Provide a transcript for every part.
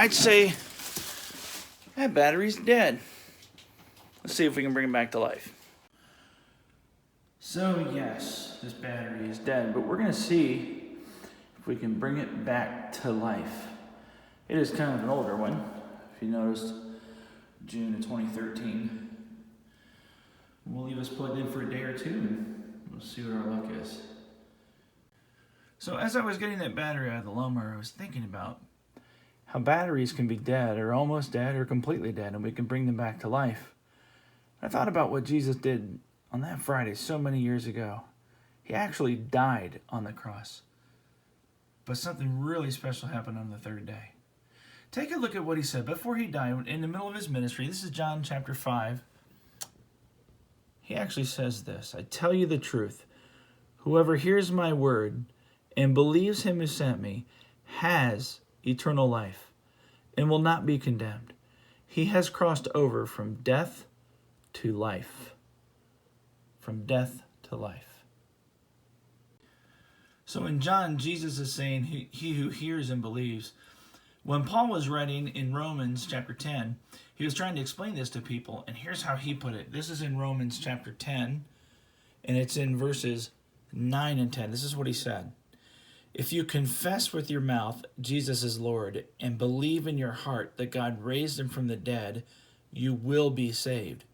I'd say that battery's dead. Let's see if we can bring it back to life. So yes, this battery is dead, but we're going to see if we can bring it back to life. It is kind of an older one. If you noticed, June of 2013. We'll leave us plugged in for a day or two and we'll see what our luck is. So as I was getting that battery out of the lawnmower, I was thinking about how batteries can be dead or almost dead or completely dead, and we can bring them back to life. I thought about what Jesus did on that Friday so many years ago. He actually died on the cross. But something really special happened on the third day. Take a look at what he said before he died in the middle of his ministry. This is John chapter 5. He actually says this, "I tell you the truth. Whoever hears my word and believes him who sent me has eternal life and will not be condemned. He has crossed over from death to life." From death to life. So in John, Jesus is saying he who hears and believes. When Paul was writing in Romans chapter 10, he was trying to explain this to people, and here's how he put it. This is in Romans chapter 10, and it's in verses 9 and 10. This is what he said. "If you confess with your mouth Jesus is Lord and believe in your heart that God raised him from the dead, you will be saved.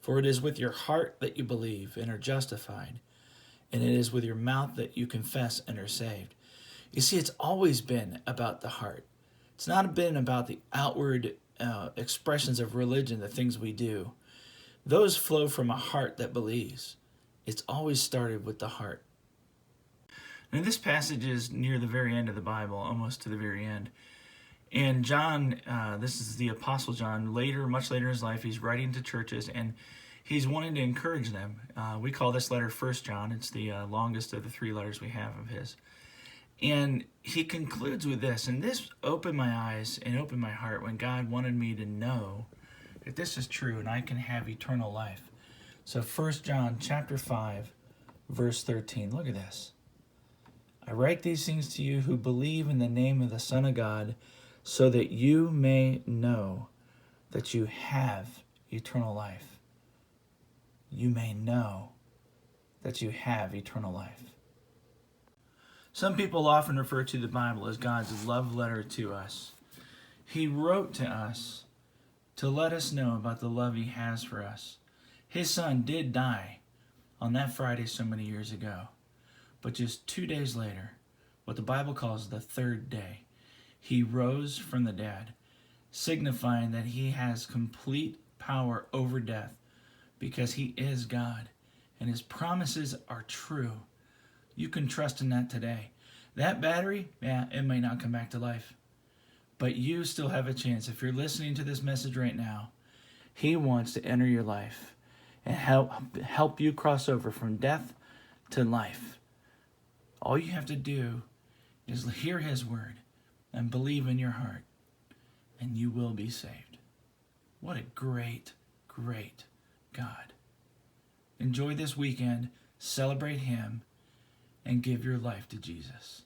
For it is with your heart that you believe and are justified, and it is with your mouth that you confess and are saved." You see, it's always been about the heart. It's not been about the outward expressions of religion, the things we do. Those flow from a heart that believes. It's always started with the heart. Now, this passage is near the very end of the Bible, almost to the very end. And John, this is the Apostle John, much later in his life, he's writing to churches, and he's wanting to encourage them. We call this letter 1 John. It's the longest of the 3 letters we have of his. And he concludes with this, and this opened my eyes and opened my heart when God wanted me to know that this is true and I can have eternal life. So 1 John chapter 5, verse 13. Look at this. "I write these things to you who believe in the name of the Son of God, so that you may know that you have eternal life." You may know that you have eternal life. Some people often refer to the Bible as God's love letter to us. He wrote to us to let us know about the love he has for us. His son did die on that Friday so many years ago. But just 2 days later, what the Bible calls the third day, he rose from the dead, signifying that he has complete power over death because he is God and his promises are true. You can trust in that today. That battery, it may not come back to life, but you still have a chance. If you're listening to this message right now, he wants to enter your life and help you cross over from death to life. All you have to do is hear his word and believe in your heart, and you will be saved. What a great, great God. Enjoy this weekend, celebrate him, and give your life to Jesus.